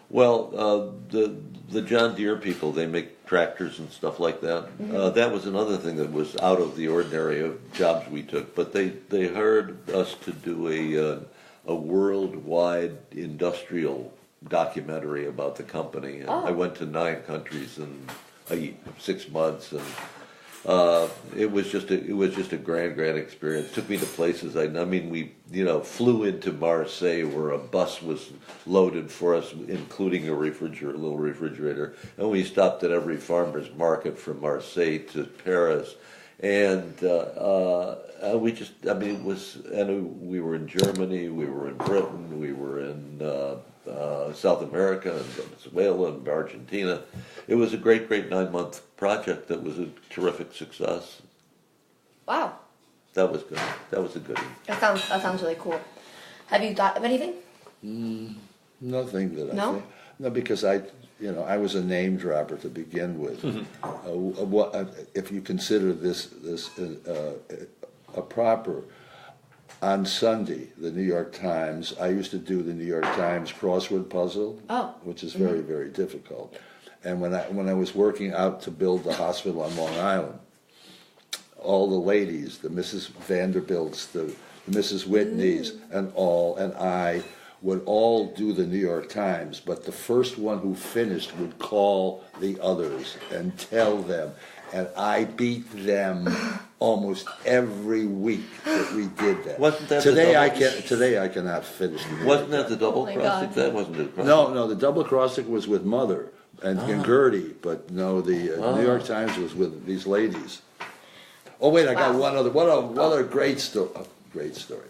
Well, the John Deere people, they make tractors and stuff like that. Mm-hmm. That was another thing that was out of the ordinary of jobs we took. But they hired us to do a worldwide industrial documentary about the company. And I went to 9 countries in 6 months, and it was just a grand experience. Took me to places we flew into Marseille, where a bus was loaded for us, including a little refrigerator, and we stopped at every farmer's market from Marseille to Paris, and we were in Germany, we were in Britain, we were in South America and Venezuela and Argentina. It was a great 9-month project that was a terrific success. Wow. That was good. That was a good one. That sounds really cool. Have you thought of anything? Nothing that No? I think. No, because I was a name dropper to begin with. If you consider this a proper on Sunday, the New York Times, I used to do the New York Times crossword puzzle, which is very, very difficult. And when I was working out to build the hospital on Long Island, all the ladies, the Mrs. Vanderbilts, the Mrs. Whitneys, and I would all do the New York Times, but the first one who finished would call the others and tell them. And I beat them almost every week that we did that. Wasn't that today? Today I cannot finish. Wasn't that the double crossing? That wasn't it? No, the double crossing was with Mother and Gertie, but no, the New York Times was with these ladies. Oh wait, I got one other. What a great story! Great story.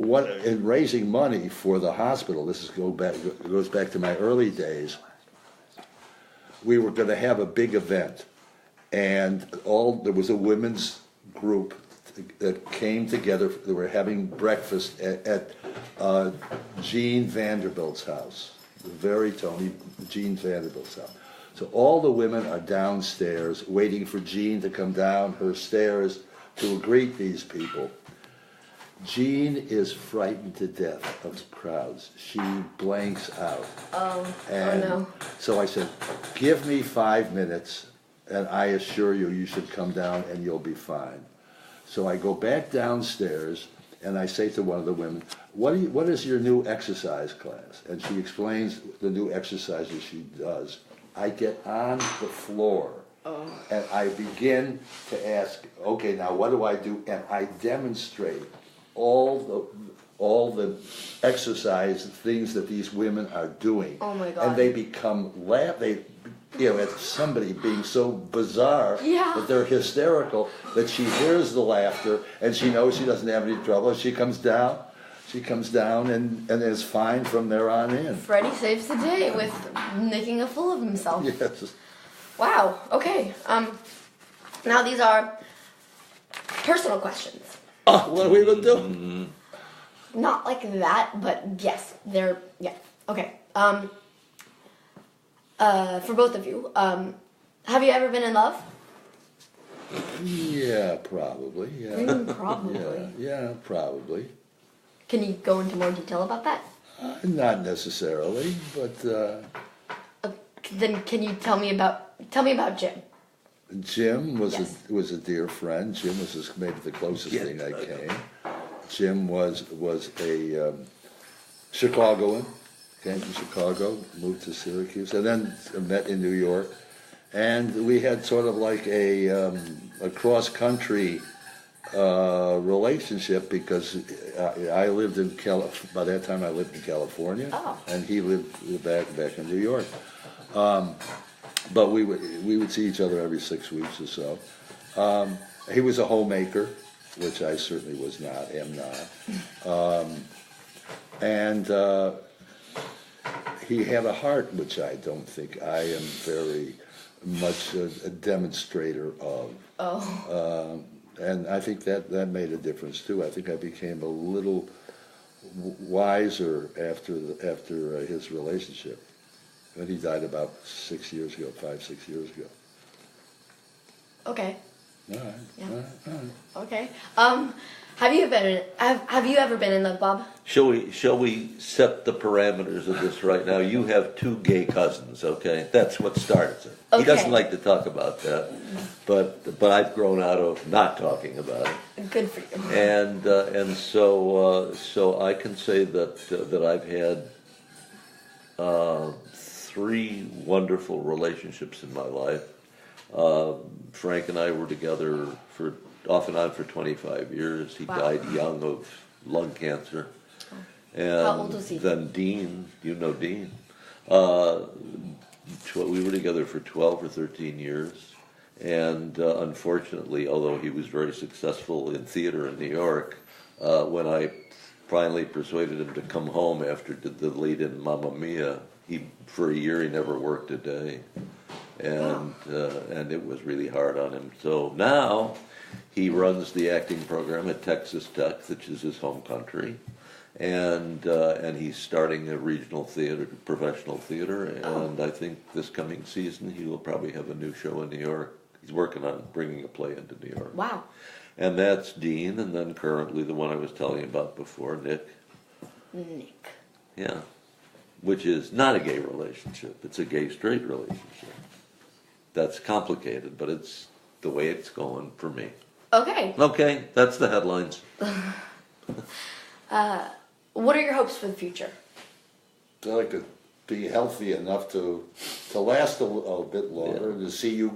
In raising money for the hospital, goes back to my early days. We were going to have a big event, and there was a women's group that came together. They were having breakfast at Jean Vanderbilt's house, the very Tony Jean Vanderbilt's house. So all the women are downstairs waiting for Jean to come down her stairs to greet these people. Jean is frightened to death of crowds. She blanks out. No. So I said, give me 5 minutes, and I assure you, you should come down and you'll be fine. So I go back downstairs, and I say to one of the women, what is your new exercise class? And she explains the new exercises she does. I get on the floor, and I begin to ask, okay, now what do I do? And I demonstrate all the exercise things that these women are doing. Oh my God. And they become it's somebody being so bizarre that they're hysterical, that she hears the laughter and she knows she doesn't have any trouble. She comes down and is fine from there on in. Freddie saves the day with making a fool of himself. Yes. Wow. Okay. Now these are personal questions. Oh, what are we gonna do? Not like that, but yes, they're okay. For both of you, have you ever been in love? Yeah, probably. Yeah. Probably. Yeah, probably. Can you go into more detail about that? Not necessarily, but. Then can you tell me about Jim? Jim was a dear friend. Jim was maybe the closest thing I came. Jim was a Chicagoan, came from Chicago, moved to Syracuse, and then met in New York. And we had sort of like a cross-country relationship, because I lived in by that time I lived in California, and he lived back in New York. But we would see each other every 6 weeks or so. He was a homemaker, which I certainly am not. And he had a heart, which I don't think I am very much a demonstrator of. And I think that made a difference too. I think I became a little wiser after his relationship. And he died about 5, 6 years ago. Okay. All right. Yeah. All right. Okay. Have you ever been in love, Bob? Shall we set the parameters of this right now? You have 2 gay cousins, okay? That's what starts it. Okay. He doesn't like to talk about that, but I've grown out of not talking about it. Good for you. And so I can say that I've had 3 wonderful relationships in my life. Frank and I were together off and on for 25 years. He died young of lung cancer. And how old was he? Then Dean, you know Dean. We were together for 12 or 13 years. And unfortunately, although he was very successful in theater in New York, when I finally persuaded him to come home after the lead in Mamma Mia, for a year he never worked a day. And it was really hard on him. So now he runs the acting program at Texas Tech, which is his home country, and he's starting a regional theater, professional theater, and I think this coming season he will probably have a new show in New York He's working on bringing a play into New York. Wow. And that's Dean, and then currently the one I was telling you about before, Nick. Nick. Yeah. Which is not a gay relationship. It's a gay-straight relationship. That's complicated, but it's the way it's going for me. Okay. Okay, that's the headlines. What are your hopes for the future? I'd like to be healthy enough to last a bit longer, to see you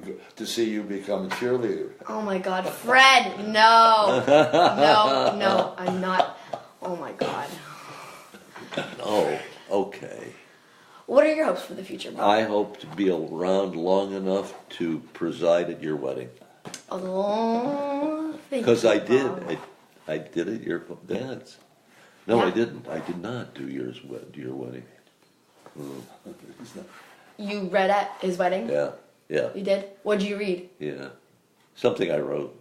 become a cheerleader. Oh my God, Fred! No, no, I'm not. Oh my God. Oh, okay. What are your hopes for the future, Bob? I hope to be around long enough to preside at your wedding. Oh, thank you, Because I did. Bob. I did at your dad's. No, Yeah. I didn't. I did not do your wedding. You read at his wedding? Yeah, yeah, You did? What'd you read? yeah. Something I wrote.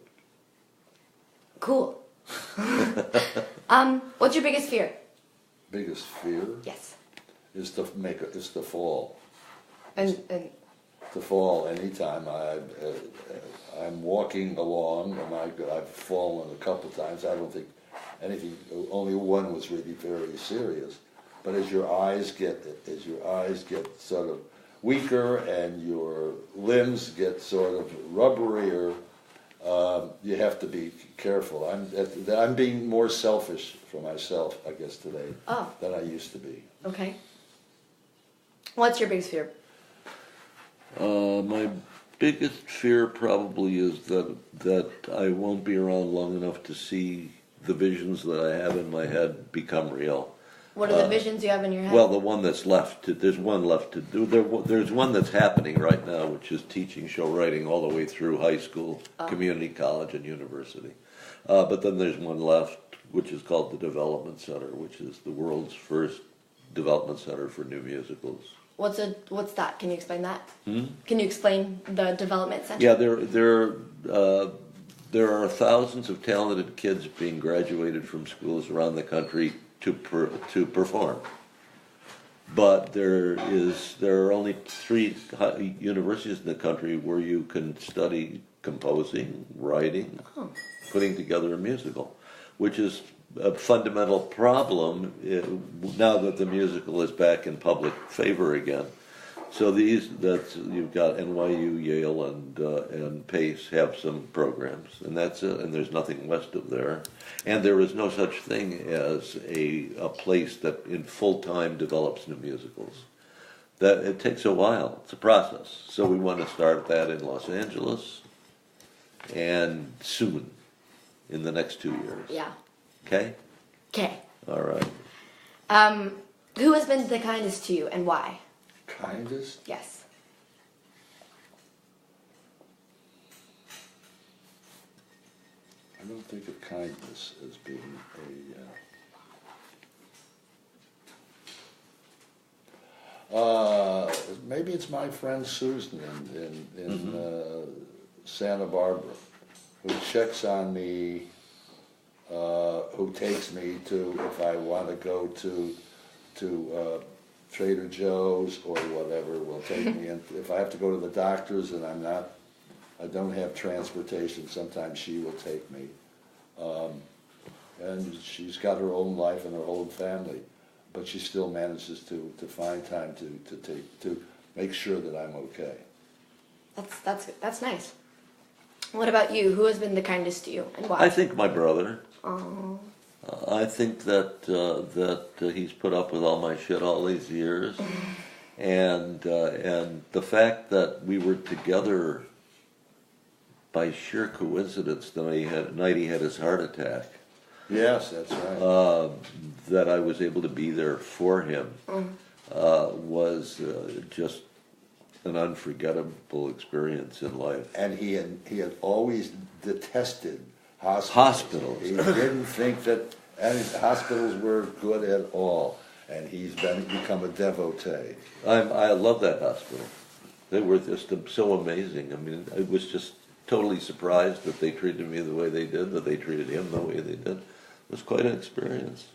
Cool. What's your biggest fear? Biggest fear Yes. is to fall. And To fall anytime I'm walking along, and I've fallen a couple times. I don't think anything. Only one was really very serious. But as your eyes get sort of weaker and your limbs get sort of rubberier, you have to be careful. I'm being more selfish for myself, I guess, today than I used to be. okay. What's your biggest fear? My biggest fear probably is that I won't be around long enough to see the visions that I have in my head become real. What are the visions you have in your head? Well, the one that's left, there's one left to do. There's one that's happening right now, which is teaching show writing all the way through high school, community college, and university. But then there's one left, which is called the Development Center, which is the world's first development center for new musicals. What's that? Can you explain that? Can you explain the development center? Yeah, there are thousands of talented kids being graduated from schools around the country to perform. But there are only 3 universities in the country where you can study composing, writing, putting together a musical, which is a fundamental problem now that the musical is back in public favor again. So you've got NYU, Yale, and Pace have some programs, and that's it. And there's nothing west of there, and there is no such thing as a place that in full time develops new musicals. That it takes a while. It's a process. So we want to start that in Los Angeles, and soon, in the next 2 years. Yeah. Okay. Okay. All right. Who has been the kindest to you and why? Kindest? Yes. I don't think of kindness as being maybe it's my friend Susan in Santa Barbara, who checks on me, who takes me to, if I want to go to Trader Joe's or whatever, will take me in. If I have to go to the doctor's and I don't have transportation, sometimes she will take me. And she's got her own life and her own family, but she still manages to find time to make sure that I'm okay. That's nice. What about you? Who has been the kindest to you and why? I think my brother. Oh. I think that he's put up with all my shit all these years, and the fact that we were together by sheer coincidence the night he had his heart attack. Yes, that's right. That I was able to be there for him was just an unforgettable experience in life. And he had always detested hospitals. Hospitals. He didn't think that hospitals were good at all, and he's become a devotee. I love that hospital. They were just so amazing. I mean, I was just totally surprised that they treated me the way they did, that they treated him the way they did. It was quite an experience.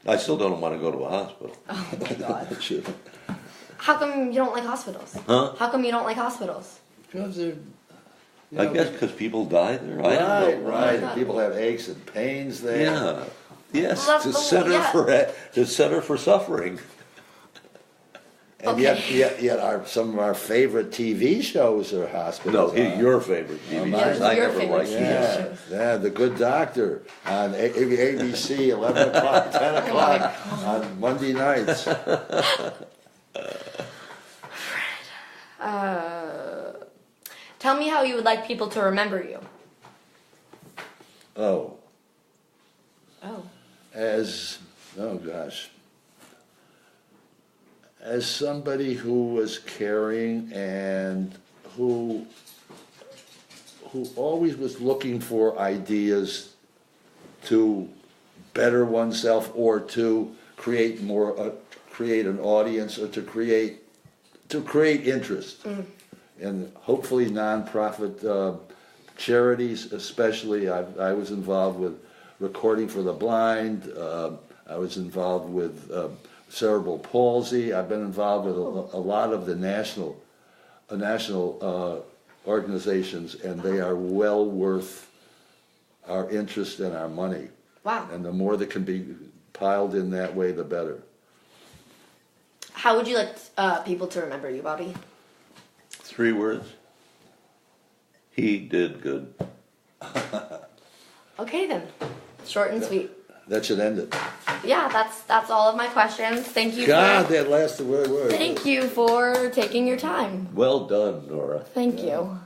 I still don't want to go to a hospital. Oh my God. Shit. How come you don't like hospitals? Huh? How come you don't like hospitals? Because You I know, guess because people die there. I don't know. Right. And people have aches and pains there. Yeah. Yes, Well, it's a that's center for suffering. And Okay. yet some of our favorite TV shows are No, hospitals. your favorite TV mine. shows. I Your never favorite liked TV these. shows. Yeah, The Good Doctor on ABC, 11 o'clock, 10 o'clock on Monday nights. Tell me how you would like people to remember you. Oh, Oh. oh gosh, as somebody who was caring and who always was looking for ideas to better oneself or to create create an audience or to create interest. And hopefully nonprofit charities, especially. I was involved with Recording for the Blind. I was involved with cerebral palsy. I've been involved with a lot of the national organizations, and they are well worth our interest and our money. Wow. And the more that can be piled in that way, the better. How would you like people to remember you, Bobby? 3 words. He did good. Okay then. Short and sweet. That should end it. Yeah, that's all of my questions. Thank you. God, that lasted very well. Thank you for taking your time. Well done, Nora. Thank you.